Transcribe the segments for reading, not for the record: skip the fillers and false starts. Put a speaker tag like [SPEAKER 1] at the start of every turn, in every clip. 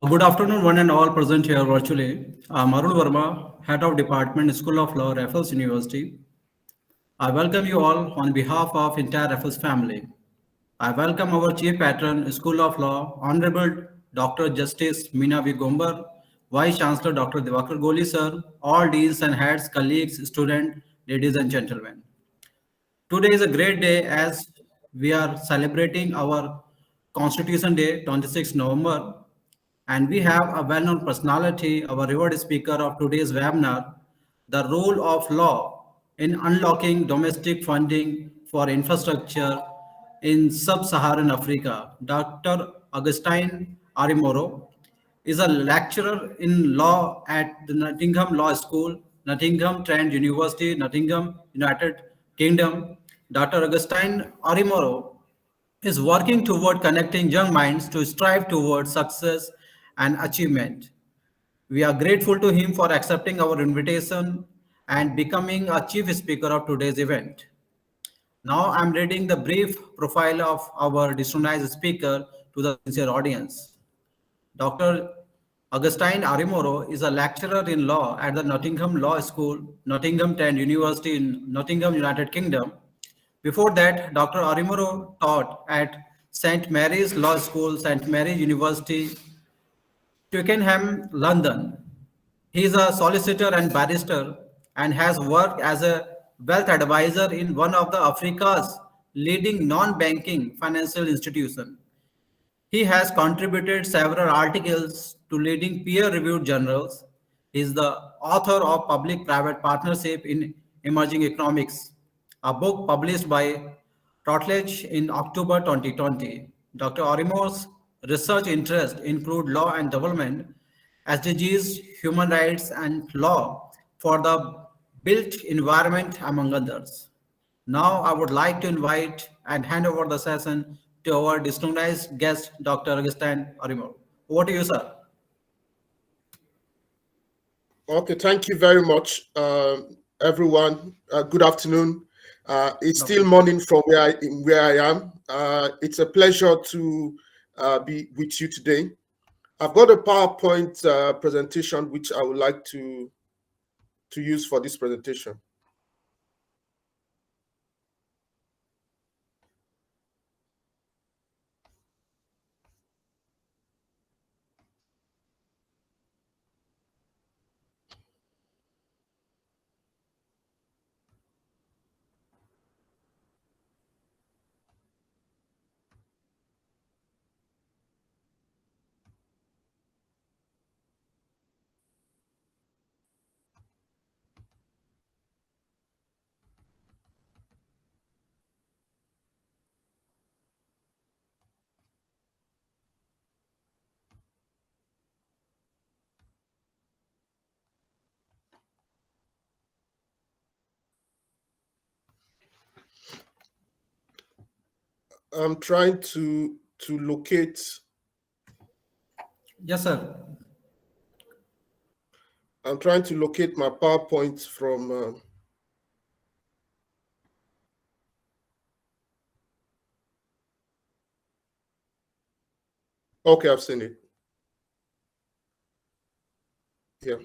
[SPEAKER 1] Good afternoon, one and all present here virtually. I'm Arun Verma, Head of Department, School of Law, Raffles University. I welcome you all on behalf of entire Raffles family. I welcome our Chief Patron, School of Law, Honorable Dr. Justice Meena V. Gombar, Vice Chancellor Dr. Divakar Goli sir, all deans and heads, colleagues, students, ladies and gentlemen. Today is a great day as we are celebrating our Constitution Day, 26 November, and we have a well-known personality, our revered speaker of today's webinar, the role of law in unlocking domestic funding for infrastructure in Sub-Saharan Africa. Dr. Augustine Arimoro is a lecturer in law at the Nottingham Law School, Nottingham Trent University, Nottingham, United Kingdom. Dr. Augustine Arimoro is working toward connecting young minds to strive towards success and achievement. We are grateful to him for accepting our invitation and becoming a chief speaker of today's event. Now I'm reading the brief profile of our distinguished speaker to the sincere audience. Dr. Augustine Arimoro is a lecturer in law at the Nottingham Law School, Nottingham Trent University in Nottingham, United Kingdom. Before that, Dr. Arimoro taught at St. Mary's Law School, St. Mary's University, Twickenham, London. He is a solicitor and barrister and has worked as a wealth advisor in one of the Africa's leading non-banking financial institutions. He has contributed several articles to leading peer-reviewed journals. He is the author of Public-Private Partnership in Emerging Economics, a book published by Routledge in October 2020. Dr. Orimo's research interests include law and development, SDGs, human rights, and law for the built environment, among others. Now, I would like to invite and hand over the session to our distinguished guest, Dr. Augustine Arimoro. Over to you, sir.
[SPEAKER 2] Okay, thank you very much, everyone. Good afternoon. It's still morning from where I am. It's a pleasure to be with you today. I've got a PowerPoint presentation which I would like to use for this presentation. I'm trying to locate.
[SPEAKER 1] Yes, sir.
[SPEAKER 2] I'm trying to locate my PowerPoint from. Okay, I've seen it. Yeah.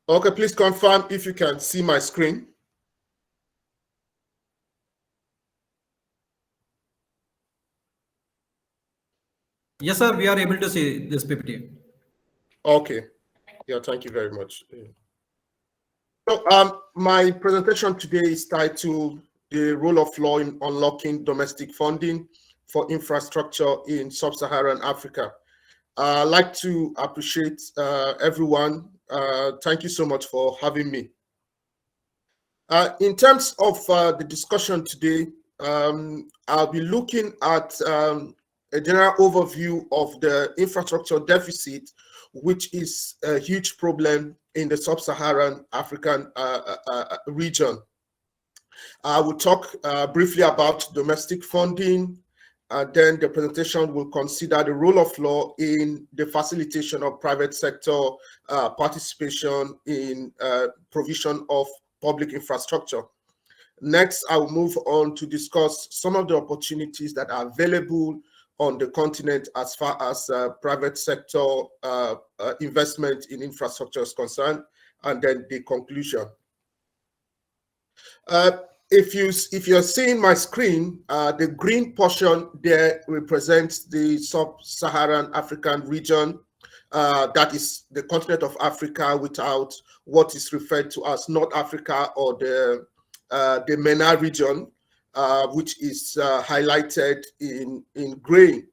[SPEAKER 2] Okay, please confirm if you can see my screen.
[SPEAKER 1] Yes, sir, we are able to see this PPT.
[SPEAKER 2] Okay. Yeah, thank you very much. So, my presentation today is titled "The Role of Law in Unlocking Domestic Funding for Infrastructure in Sub-Saharan Africa." I'd like to appreciate everyone. Thank you so much for having me. In terms of the discussion today, I'll be looking at a general overview of the infrastructure deficit, which is a huge problem in the Sub-Saharan African region. I will talk briefly about domestic funding, And then the presentation will consider the role of law in the facilitation of private sector participation in provision of public infrastructure. Next, I will move on to discuss some of the opportunities that are available on the continent as far as private sector investment in infrastructure is concerned, and then the conclusion. If you're seeing my screen, the green portion there represents the Sub-Saharan African region. That is the continent of Africa without what is referred to as North Africa or the MENA region, which is highlighted in green.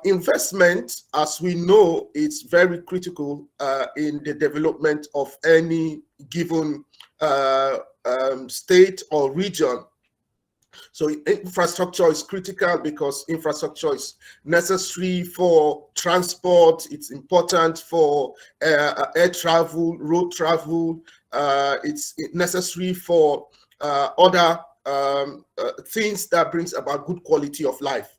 [SPEAKER 2] Investment, as we know, is very critical in the development of any given state or region. So infrastructure is critical because infrastructure is necessary for transport. It's important for air travel, road travel. It's necessary for other things that brings about good quality of life.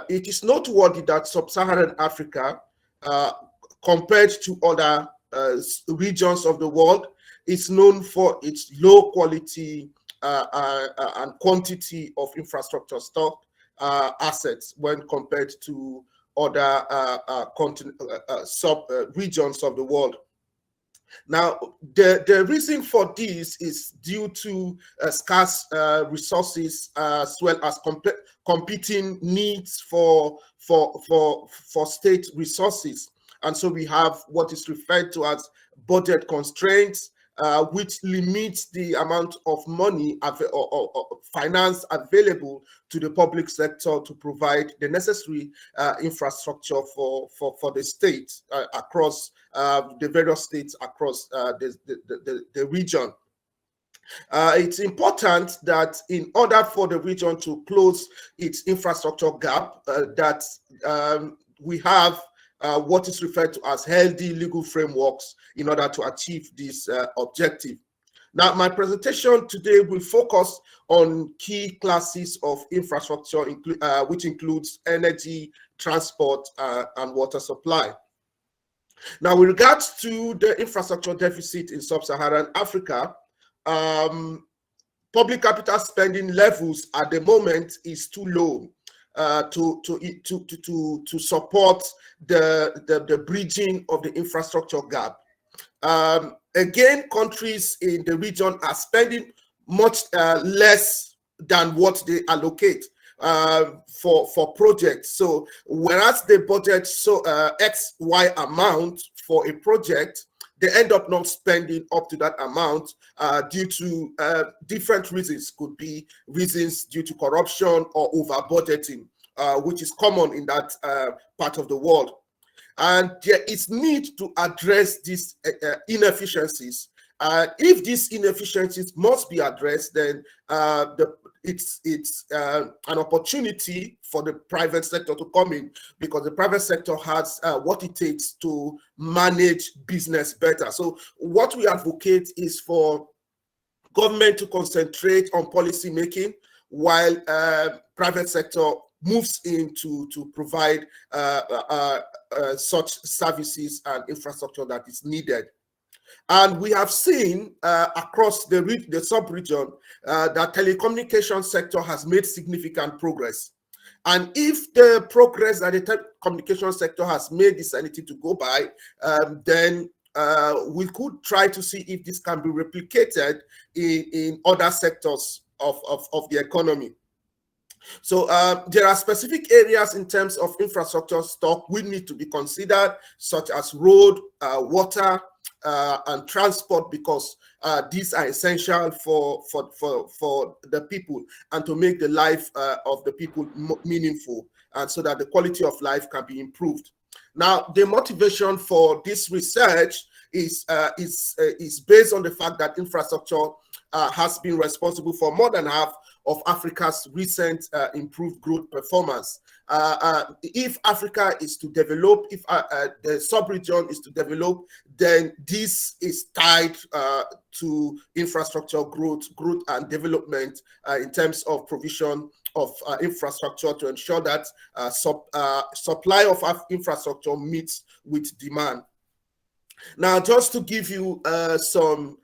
[SPEAKER 2] It is noteworthy that Sub-Saharan Africa, compared to other regions of the world, is known for its low quality and quantity of infrastructure stock assets when compared to other sub-regions of the world. Now, the reason for this is due to scarce resources as well as competing needs for state resources. And so we have what is referred to as budget constraints, which limits the amount of money or finance available to the public sector to provide the necessary infrastructure for the state across the various states across the region. It's important that in order for the region to close its infrastructure gap, that we have what is referred to as healthy legal frameworks in order to achieve this objective. Now, my presentation today will focus on key classes of infrastructure, which includes energy, transport, and water supply. Now, with regards to the infrastructure deficit in Sub-Saharan Africa, public capital spending levels at the moment is too low to support the bridging of the infrastructure gap. Again, countries in the region are spending much less than what they allocate for projects. So whereas they budget XY amount for a project, they end up not spending up to that amount due to different reasons. Could be reasons due to corruption or over budgeting, which is common in that part of the world. And there is need to address these inefficiencies. If these inefficiencies must be addressed, then it's an opportunity for the private sector to come in, because the private sector has what it takes to manage business better. So what we advocate is for government to concentrate on policy making, while private sector moves in to provide such services and infrastructure that is needed. And we have seen across the sub-region that telecommunication sector has made significant progress. And if the progress that the telecommunication sector has made is anything to go by, then we could try to see if this can be replicated in other sectors of the economy. So there are specific areas in terms of infrastructure stock we need to be considered, such as road, water, and transport, because these are essential for the people and to make the life of the people meaningful, and so that the quality of life can be improved. Now, the motivation for this research is based on the fact that infrastructure has been responsible for more than half of Africa's recent improved growth performance. If Africa is to develop, if the sub-region is to develop, then this is tied to infrastructure growth and development in terms of provision infrastructure to ensure that supply of infrastructure meets with demand. Now, just to give you some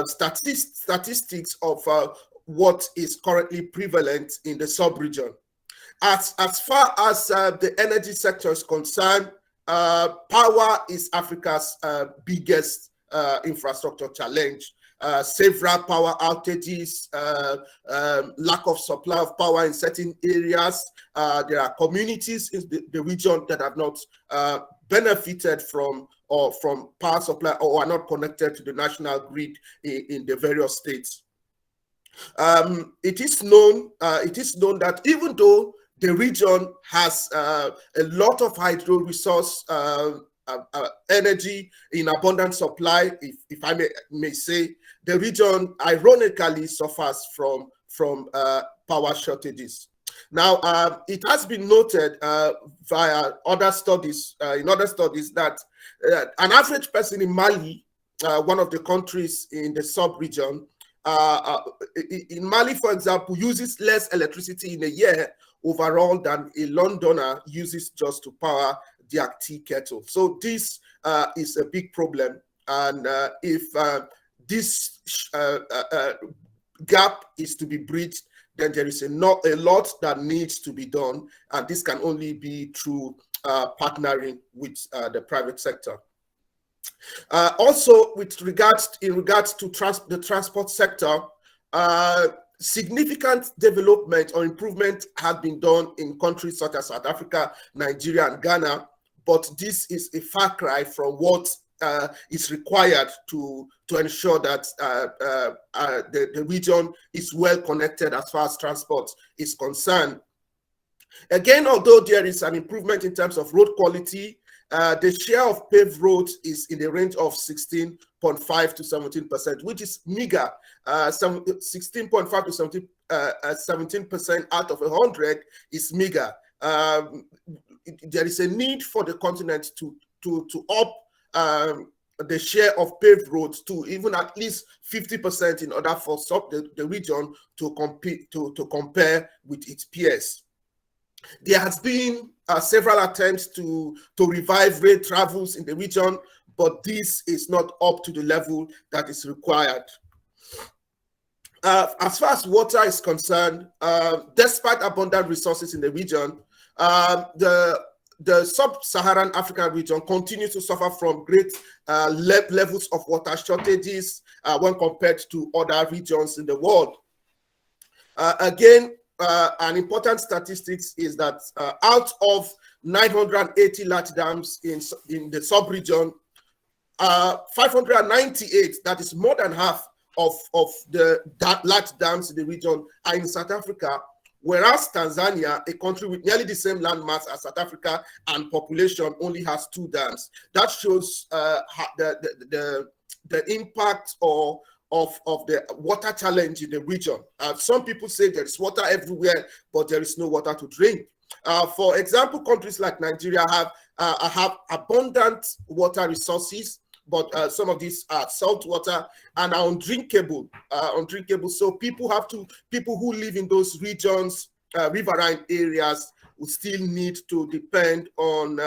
[SPEAKER 2] statistics of what is currently prevalent in the sub-region. As far as the energy sector is concerned, power is Africa's biggest infrastructure challenge. Several power outages, lack of supply of power in certain areas. There are communities in the region that have not benefited from power supply or are not connected to the national grid in the various states. It is known that even though the region has a lot of hydro resource energy in abundant supply, if I may say, the region ironically suffers from power shortages. Now, it has been noted via other studies, that an average person in Mali, one of the countries in the sub-region, in Mali, for example, uses less electricity in a year overall than a Londoner uses just to power their tea kettle. So this is a big problem, and if this gap is to be bridged, then there is a lot that needs to be done, and this can only be through partnering with the private sector. Also, in regards to the transport sector, significant development or improvement has been done in countries such as South Africa, Nigeria, and Ghana, but this is a far cry from what is required to ensure that the region is well connected as far as transport is concerned. Again, although there is an improvement in terms of road quality, the share of paved roads is in the range of 16.5 to 17%, which is meager. 16.5 to 17% out of 100 is meager. There is a need for the continent to up the share of paved roads to even at least 50% in order for the region to compare with its peers. There has been several attempts to revive rail travels in the region, but this is not up to the level that is required. As far as water is concerned, despite abundant resources in the region, the Sub-Saharan African region continues to suffer from great levels of water shortages when compared to other regions in the world. Again, an important statistics is that out of 980 large dams in the sub-region, 598, that is more than half of the large dams in the region, are in South Africa, whereas Tanzania, a country with nearly the same landmass as South Africa and population, only has 2 dams. That shows the impact of the water challenge in the region. Some people say there is water everywhere, but there is no water to drink. For example, countries like Nigeria have abundant water resources, but some of these are salt water and are undrinkable. So people who live in those regions, riverine areas, will still need to depend on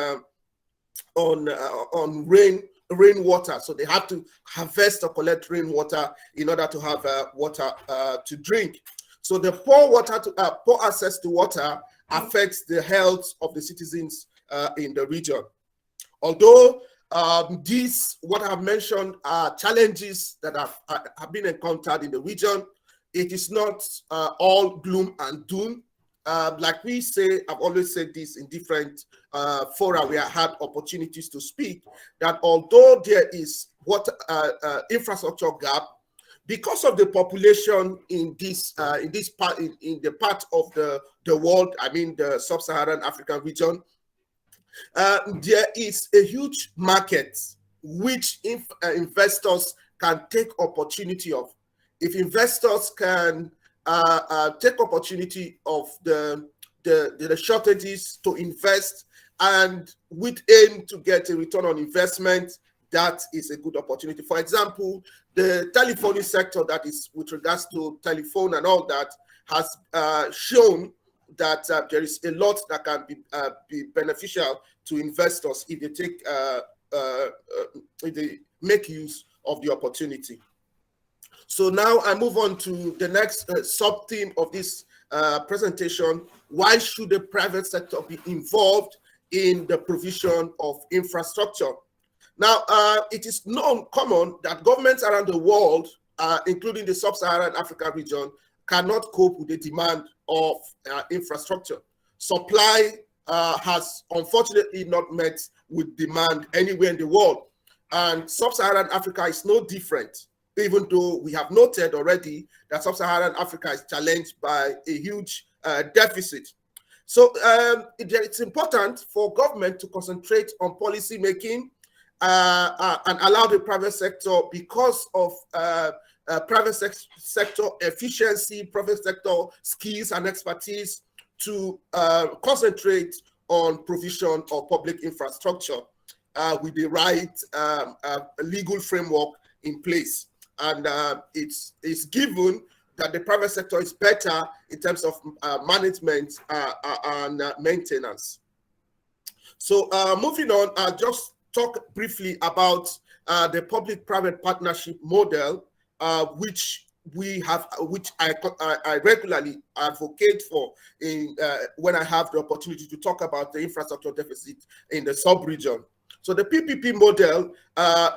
[SPEAKER 2] rainwater. So they have to harvest or collect rainwater in order to have water to drink. So the poor access to water affects the health of the citizens in the region. Although what I've mentioned are challenges that have been encountered in the region, it is not all gloom and doom. Like we say, I've always said this in different fora where I had opportunities to speak, that although there is infrastructure gap, because of the population in the part of the world, I mean the Sub-Saharan African region, there is a huge market which investors can take opportunity of. If investors can take opportunity of the shortages to invest and with aim to get a return on investment, that is a good opportunity. For example, the telephony sector, that is with regards to telephone and all that, has shown that there is a lot that can be beneficial to investors if they take if they make use of the opportunity. So now I move on to the next sub-theme of this presentation. Why should the private sector be involved in the provision of infrastructure? Now, it is common that governments around the world, including the Sub-Saharan Africa region, cannot cope with the demand of infrastructure. Supply has unfortunately not met with demand anywhere in the world. And Sub-Saharan Africa is no different, even though we have noted already that Sub-Saharan Africa is challenged by a huge deficit. So it's important for government to concentrate on policy making and allow the private sector, because of private sector efficiency, private sector skills and expertise, to concentrate on provision of public infrastructure with the right legal framework in place. And it's given that the private sector is better in terms of management and maintenance. So moving on, I'll just talk briefly about the public-private partnership model, which I regularly advocate for when I have the opportunity to talk about the infrastructure deficit in the sub-region. So the PPP model,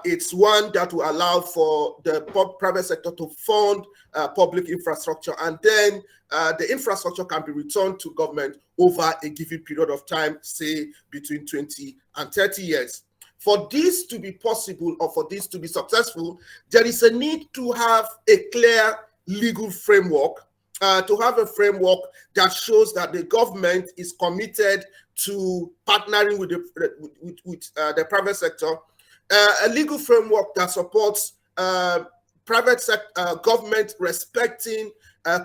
[SPEAKER 2] it's one that will allow for the private sector to fund public infrastructure, and then the infrastructure can be returned to government over a given period of time, say between 20 and 30 years. For this to be possible, or for this to be successful, there is a need to have a clear legal framework, to have a framework that shows that the government is committed to partnering with the private sector, a legal framework that supports private sector government respecting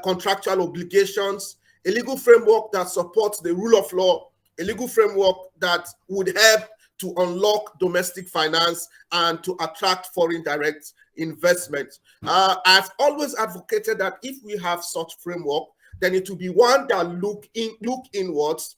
[SPEAKER 2] contractual obligations, a legal framework that supports the rule of law, a legal framework that would help to unlock domestic finance and to attract foreign direct investment. I've always advocated that if we have such framework, then it will be one that look inwards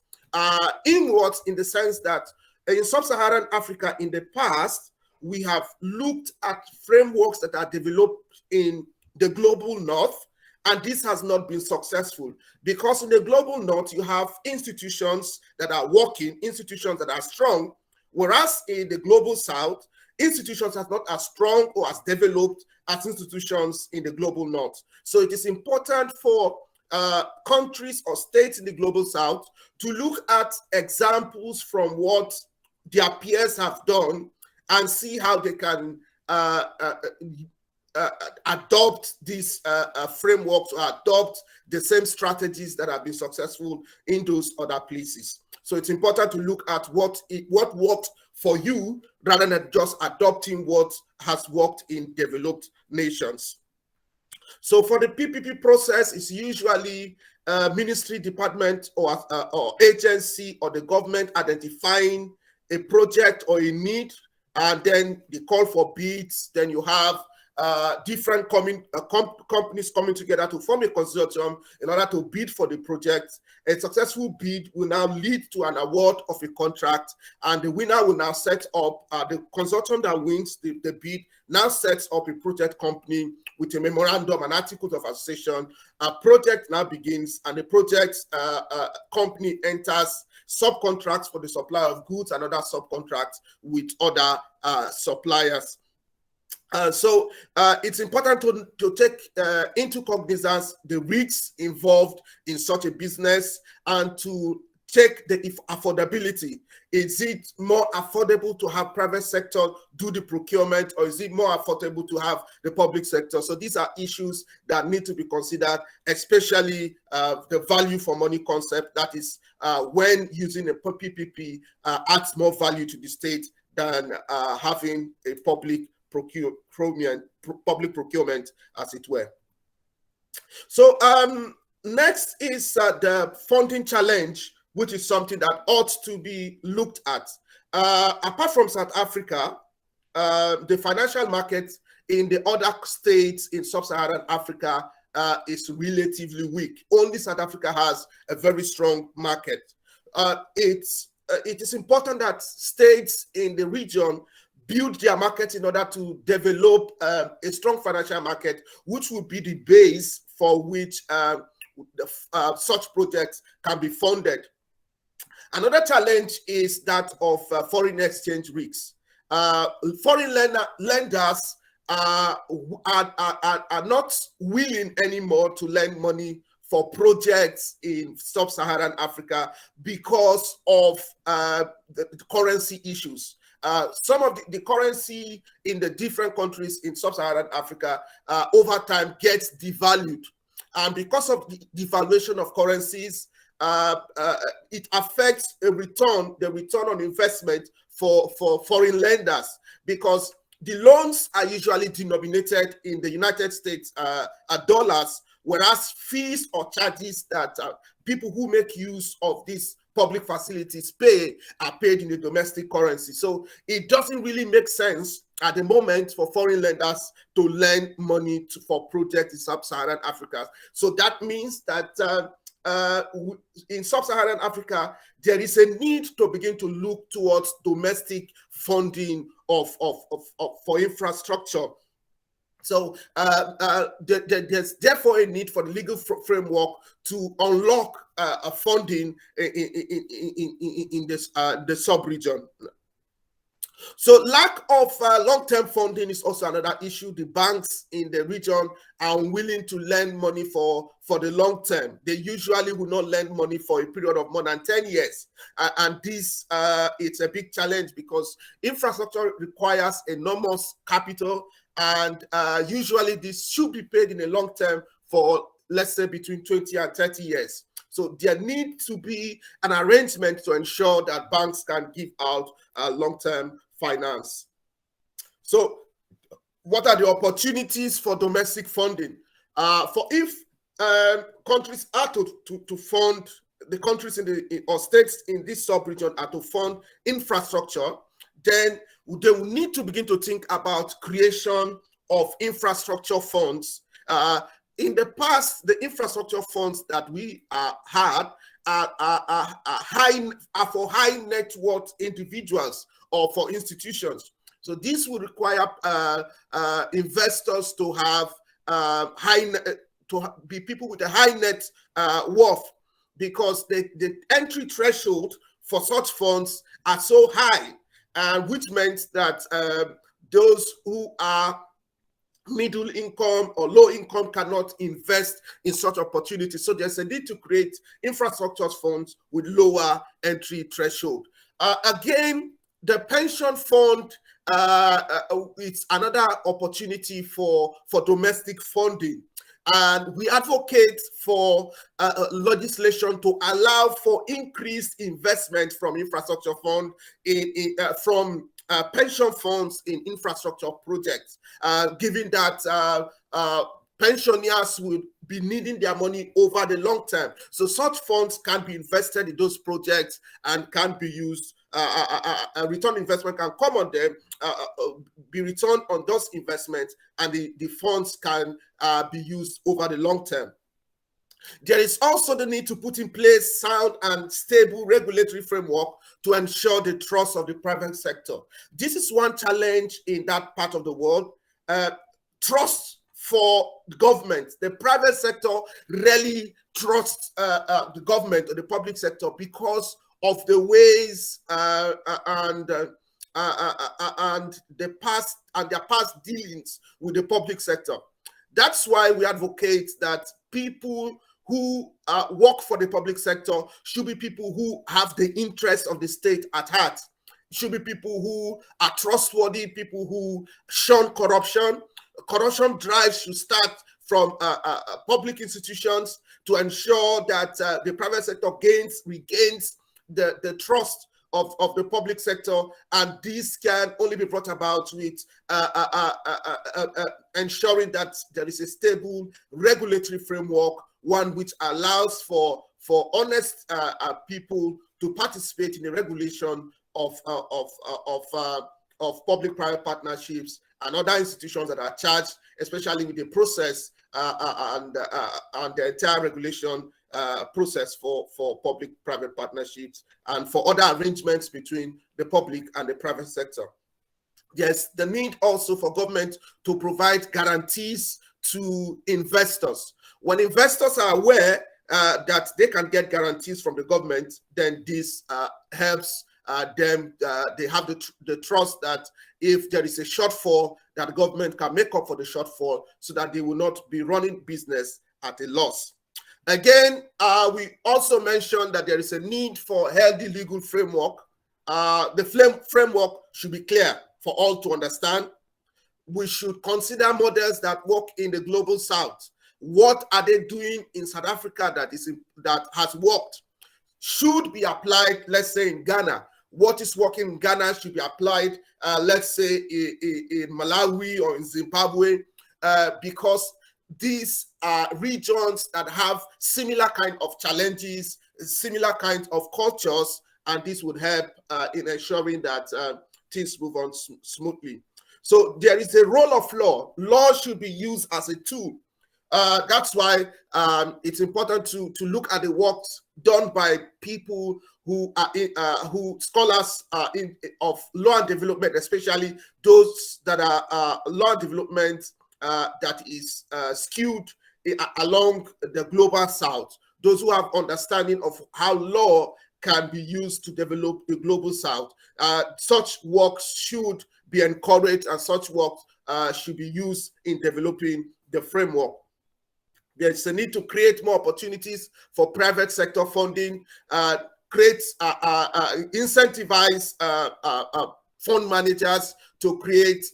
[SPEAKER 2] in the sense that in Sub-Saharan Africa in the past, we have looked at frameworks that are developed in the global north, and this has not been successful, because in the global north, you have institutions that are working, institutions that are strong, whereas in the global south, institutions are not as strong or as developed as institutions in the global north. So it is important for countries or states in the global south to look at examples from what their peers have done and see how they can adopt these frameworks or adopt the same strategies that have been successful in those other places. So it's important to look at what worked for you rather than just adopting what has worked in developed nations. So for the PPP process, it's usually ministry, department, or agency or the government identifying a project or a need, and then they call for bids. Then you have different companies coming together to form a consortium in order to bid for the project. A successful bid will now lead to an award of a contract, and the winner will now set up, the consortium that wins the bid now sets up a project company with a memorandum and articles of association. A project now begins, and the project company enters subcontracts for the supply of goods and other subcontracts with other suppliers. So it's important to take into cognizance the risks involved in such a business and to check the affordability. Is it more affordable to have private sector do the procurement, or is it more affordable to have the public sector? So these are issues that need to be considered, especially the value for money concept. That is when using a PPP adds more value to the state than having a public procurement, as it were. So next is the funding challenge, which is something that ought to be looked at. Apart from South Africa, the financial markets in the other states in Sub-Saharan Africa is relatively weak. Only South Africa has a very strong market. It is important that states in the region build their market in order to develop a strong financial market, which will be the base for which such projects can be funded. Another challenge is that of foreign exchange risks. Foreign lenders are not willing anymore to lend money for projects in Sub-Saharan Africa because of the currency issues. Some of the currency in the different countries in Sub-Saharan Africa over time gets devalued. And because of the devaluation of currencies, it affects the return on investment for foreign lenders, because the loans are usually denominated in the United States dollars, whereas fees or charges that people who make use of these public facilities pay are paid in the domestic currency. So it doesn't really make sense at the moment for foreign lenders to lend money for projects in Sub-Saharan Africa. So that means that in Sub-Saharan Africa, there is a need to begin to look towards domestic funding for infrastructure. So there's therefore a need for the legal framework to unlock funding in this the sub-region. So lack of long-term funding is also another issue. The banks in the region are unwilling to lend money for the long term. They usually will not lend money for a period of more than 10 years. And this it's a big challenge because infrastructure requires enormous capital, and usually this should be paid in a long term for, let's say, between 20 and 30 years. So there needs to be an arrangement to ensure that banks can give out long-term finance. So what are the opportunities for domestic funding? If countries are to fund, the countries or states in this sub-region are to fund infrastructure, then they will need to begin to think about creation of infrastructure funds. In the past, the infrastructure funds that we had are for high net worth individuals or for institutions. So this will require investors to have be people with a high net worth, because the entry threshold for such funds are so high, which means that those who are middle income or low income cannot invest in such opportunities. So there's a need to create infrastructure funds with lower entry threshold. Again, the pension fund, it's another opportunity for domestic funding. And we advocate for legislation to allow for increased investment from infrastructure fund from pension funds in infrastructure projects, given that pensioners will be needing their money over the long term. So such funds can be invested in those projects and can be used. A return investment can come on them, be returned on those investments, and the funds can be used over the long term. There is also the need to put in place sound and stable regulatory framework to ensure the trust of the private sector. This is one challenge in that part of the world. Trust for the government. The private sector really trusts the government or the public sector because of the ways and their past dealings with the public sector. That's why we advocate that people who work for the public sector should be people who have the interests of the state at heart. Should be people who are trustworthy, people who shun corruption. Corruption drives should start from public institutions to ensure that the private sector regains the trust of the public sector, and this can only be brought about with ensuring that there is a stable regulatory framework, one which allows for honest people to participate in the regulation of of public-private partnerships and other institutions that are charged, especially with the process and the entire regulation process for public-private partnerships and for other arrangements between the public and the private sector. There's the need also for government to provide guarantees to investors. When investors are aware that they can get guarantees from the government, then this helps them. They have the trust that if there is a shortfall, that the government can make up for the shortfall so that they will not be running business at a loss. Again, we also mentioned that there is a need for healthy legal framework. The framework should be clear for all to understand. We should consider models that work in the global south. What are they doing in South Africa that has worked? Should be applied, let's say, in Ghana. What is working in Ghana should be applied, let's say, in Malawi or in Zimbabwe, because these are regions that have similar kind of challenges, similar kind of cultures, and this would help in ensuring that things move on smoothly. So there is a role of law. Law should be used as a tool. That's why it's important to look at the works done by people who are scholars of law and development, especially those that are law and development that is skewed along the global south. Those who have understanding of how law can be used to develop the global south. Such works should be encouraged, and such works should be used in developing the framework. There's a need to create more opportunities for private sector funding, incentivize fund managers to create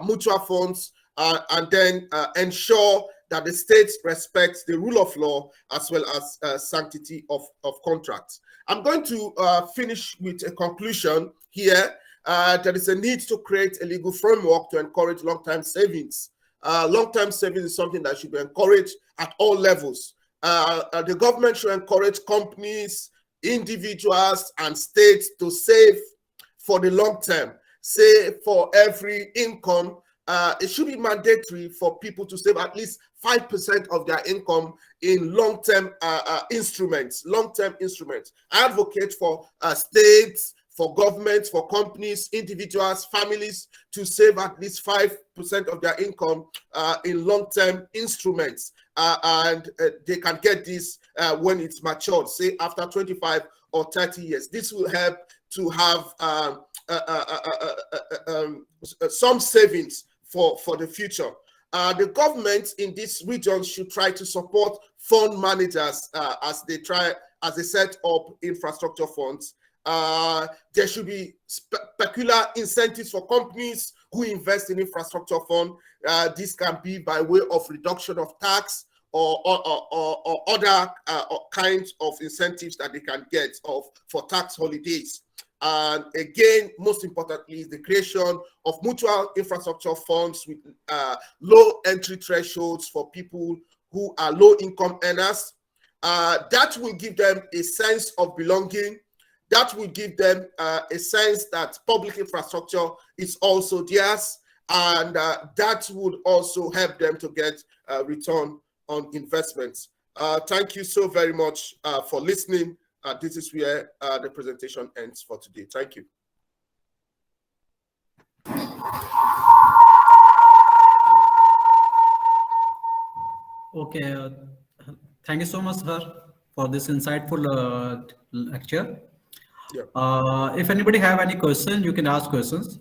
[SPEAKER 2] mutual funds, and then ensure that the state respects the rule of law as well as sanctity of contracts. I'm going to finish with a conclusion here. There is a need to create a legal framework to encourage long-term savings. Long-term savings is something that should be encouraged at all levels. The government should encourage companies, individuals, and states to save for the long term. Say for every income, it should be mandatory for people to save at least 5% of their income in long-term instruments. Long-term instruments. I advocate for states, for governments, for companies, individuals, families to save at least 5% of their income in long-term instruments. And they can get this when it's matured, say after 25 or 30 years. This will help to have some savings for the future. The government in this region should try to support fund managers as they set up infrastructure funds. There should be peculiar incentives for companies who invest in infrastructure fund. This can be by way of reduction of tax or other kinds of incentives that they can get for tax holidays. And again, most importantly, is the creation of mutual infrastructure funds with low entry thresholds for people who are low income earners. That will give them a sense of belonging. That will give them a sense that public infrastructure is also theirs, and that would also help them to get a return on investments. Thank you so very much for listening. This is where the presentation ends for today. Thank you.
[SPEAKER 1] Okay, thank you so much, sir, for this insightful lecture. Yeah. If anybody have any questions, you can ask questions.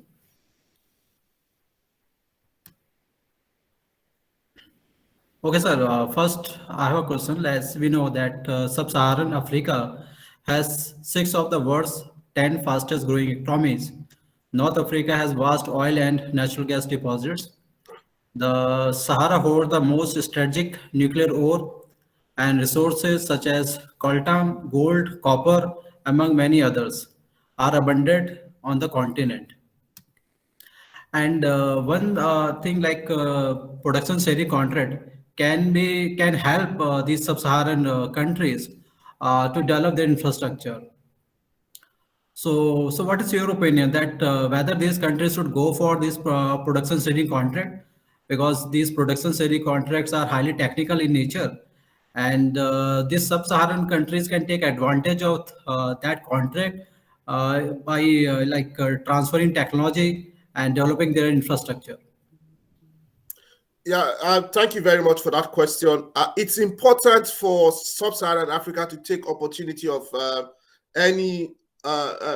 [SPEAKER 1] Okay, sir. First, I have a question. As we know that Sub-Saharan Africa has 6 of the world's 10 fastest growing economies. North Africa has vast oil and natural gas deposits. The Sahara holds the most strategic nuclear ore, and resources such as coltan, gold, copper, among many others, are abundant on the continent. And one thing like production sharing contract can help these sub-Saharan countries to develop their infrastructure. So what is your opinion that whether these countries should go for this production sharing contract, because these production sharing contracts are highly technical in nature, and these sub-Saharan countries can take advantage of that contract by transferring technology and developing their infrastructure.
[SPEAKER 2] Yeah, thank you very much for that question. It's important for Sub-Saharan Africa to take opportunity of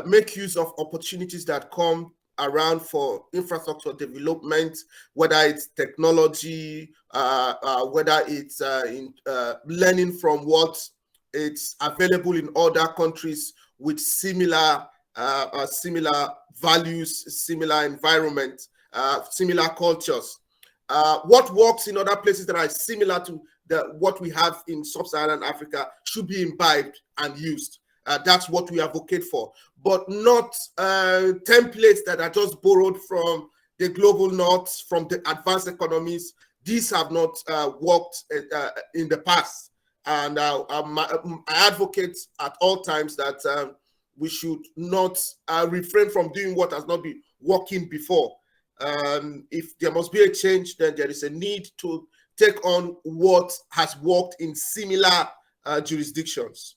[SPEAKER 2] make use of opportunities that come around for infrastructure development, whether it's technology, whether it's in learning from what it's available in other countries with similar values, similar environment, similar cultures. What works in other places that are similar to what we have in Sub-Saharan Africa should be imbibed and used. That's what we advocate for, but not templates that are just borrowed from the global north, from the advanced economies. These have not worked in the past. And I advocate at all times that we should not refrain from doing what has not been working before. If there must be a change, then there is a need to take on what has worked in similar jurisdictions.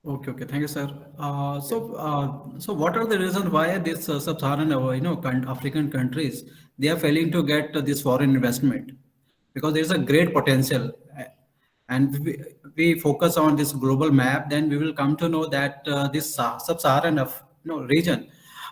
[SPEAKER 1] Okay, thank you, sir. So what are the reasons why these sub-Saharan, African countries, they are failing to get this foreign investment? Because there is a great potential, and we focus on this global map, then we will come to know that this sub-Saharan region,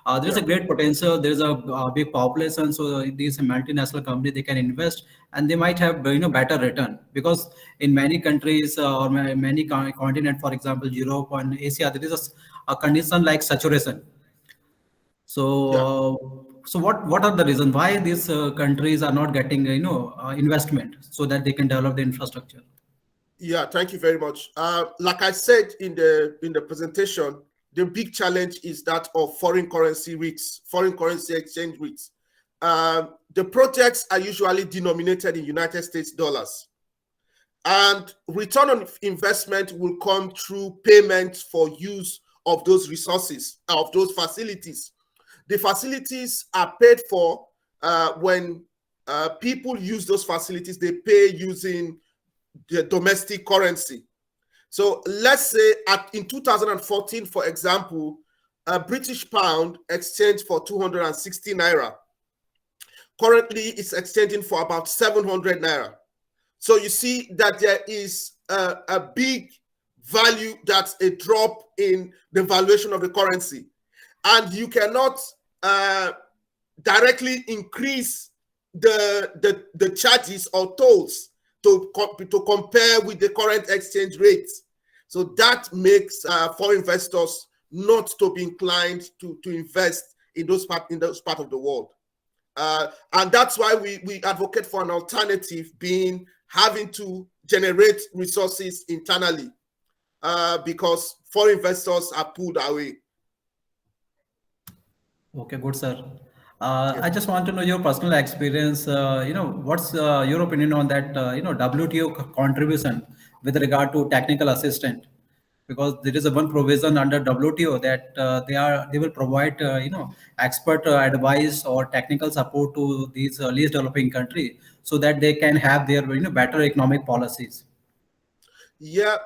[SPEAKER 1] there is a great potential. There is a big population, so these multinational companies they can invest, and they might have better return, because in many countries or many continent, for example, Europe and Asia, there is a condition like saturation. So,
[SPEAKER 2] Yeah.
[SPEAKER 1] so what are the reasons why these countries are not getting investment so that they can develop the infrastructure?
[SPEAKER 2] Yeah, thank you very much. Like I said in the presentation, the big challenge is that of foreign currency rates, foreign currency exchange rates. The projects are usually denominated in United States dollars, and return on investment will come through payments for use of those resources, of those facilities. The facilities are paid for when people use those facilities, they pay using the domestic currency. So let's say in 2014, for example, a British pound exchanged for 260 naira. Currently, it's exchanging for about 700 naira. So you see that there is a big value, that's a drop in the valuation of the currency. And you cannot directly increase the charges or tolls to compare with the current exchange rates. So that makes foreign investors not to be inclined to invest in those part of the world. And that's why we advocate for an alternative, being having to generate resources internally, because foreign investors are pulled away.
[SPEAKER 1] Okay, good, sir. I just want to know your personal experience. What's your opinion on that? WTO contribution with regard to technical assistant, because there is a one provision under WTO that they will provide expert advice or technical support to these least developing countries so that they can have their better economic policies.
[SPEAKER 2] Yeah,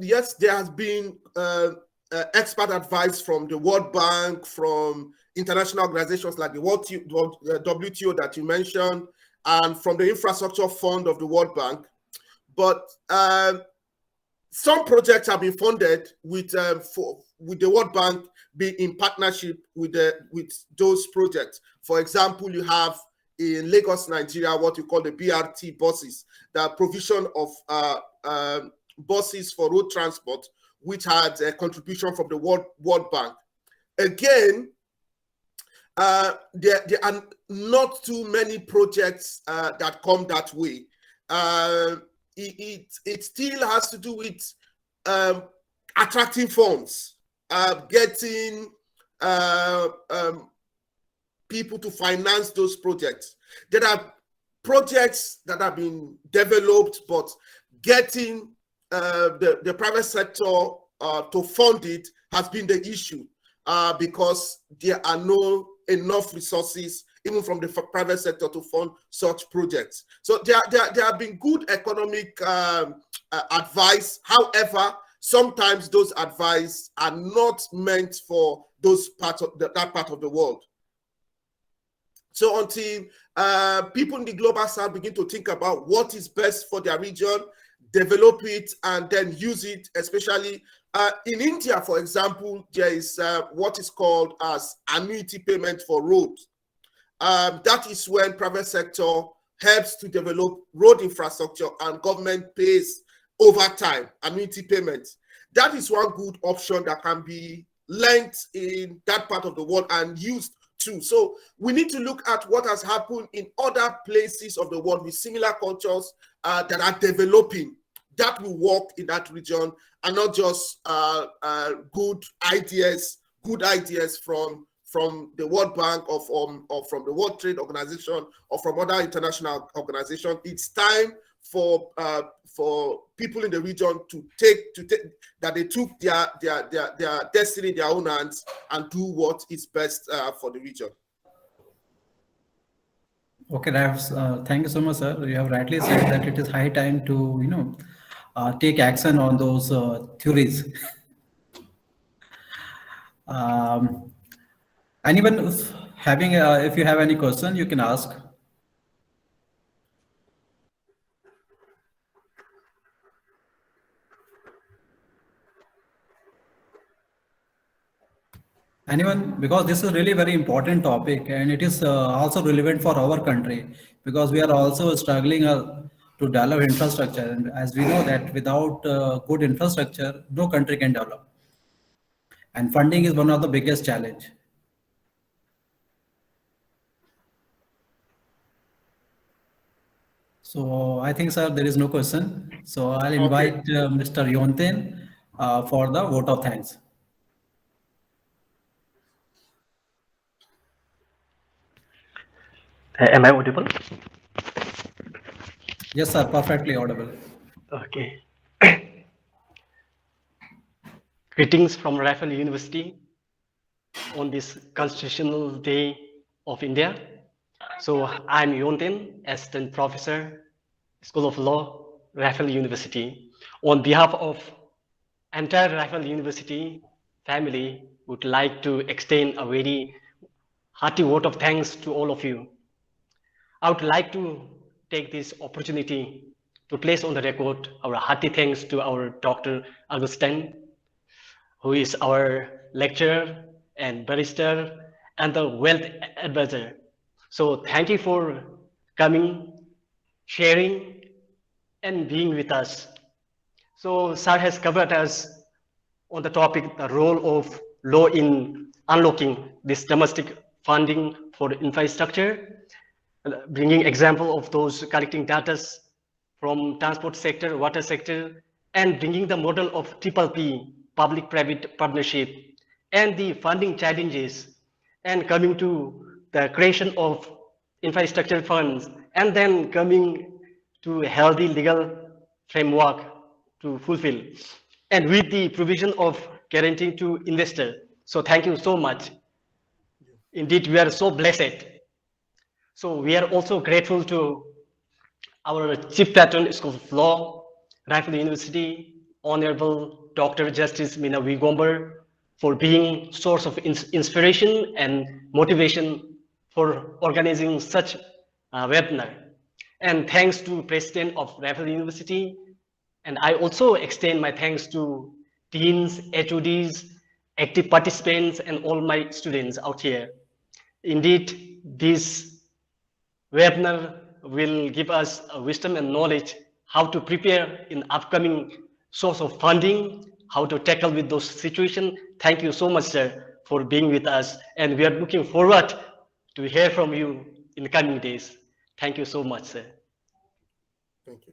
[SPEAKER 2] yes, there has been expert advice from the World Bank, from international organizations like the WTO that you mentioned, and from the Infrastructure Fund of the World Bank. But some projects have been funded with the World Bank being in partnership with those projects. For example, you have in Lagos, Nigeria, what you call the BRT buses, the provision of buses for road transport, which had a contribution from the World Bank. Again, there are not too many projects that come that way. It still has to do with attracting funds, getting people to finance those projects. There are projects that have been developed, but getting the private sector to fund it has been the issue, because there are no enough resources, even from the private sector, to fund such projects. So there have been good economic advice. However, sometimes those advice are not meant for those parts of that part of the world. So until people in the global south begin to think about what is best for their region, develop it, and then use it, especially in India, for example, there is what is called as annuity payment for roads. That is when private sector helps to develop road infrastructure and government pays over time, annuity payments. That is one good option that can be learned in that part of the world and used too. So we need to look at what has happened in other places of the world with similar cultures that are developing, that will work in that region, and not just good ideas from the World Bank or from the World Trade Organization or from other international organizations. It's time for people in the region to take that they took their destiny in their own hands and do what is best for the region.
[SPEAKER 1] Okay, Raffles, thank you so much, sir. You have rightly said that it is high time to take action on those theories. Anyone if you have any question, you can ask. Anyone, because this is really very important topic, and it is also relevant for our country, because we are also struggling to develop infrastructure, and as we know that without good infrastructure, no country can develop, and funding is one of the biggest challenge. So I think, sir, there is no question. So I'll invite Mr. Yonten for the vote of thanks.
[SPEAKER 3] Am I audible?
[SPEAKER 1] Yes, sir, perfectly audible.
[SPEAKER 3] Okay. Greetings from Raffles University on this Constitutional Day of India. So I'm Yonten, Assistant Professor, School of Law, Raffles University. On behalf of entire Raffles University family, would like to extend a very hearty vote of thanks to all of you. I would like to take this opportunity to place on the record our hearty thanks to our Dr. Augustine, who is our lecturer and barrister and the wealth advisor. So thank you for coming, sharing, and being with us. So Sir has covered us on the topic, the role of law in unlocking this domestic funding for infrastructure, bringing example of those collecting data from transport sector, water sector, and bringing the model of PPP, public-private partnership, and the funding challenges, and coming to the creation of infrastructure funds, and then coming to a healthy legal framework to fulfill, and with the provision of guaranteeing to investor. So thank you so much. Indeed, we are so blessed. So we are also grateful to our Chief Patron, School of Law, Raffles University, Honorable Dr. Justice Mina Wigomber, for being source of inspiration and motivation for organizing such a webinar. And thanks to President of Raffles University. And I also extend my thanks to deans, HODs, active participants, and all my students out here. Indeed, this webinar will give us wisdom and knowledge how to prepare in upcoming source of funding, how to tackle with those situations. Thank you so much, sir, for being with us. And we are looking forward to hear from you in the coming days. Thank you so much, sir.
[SPEAKER 2] Thank you.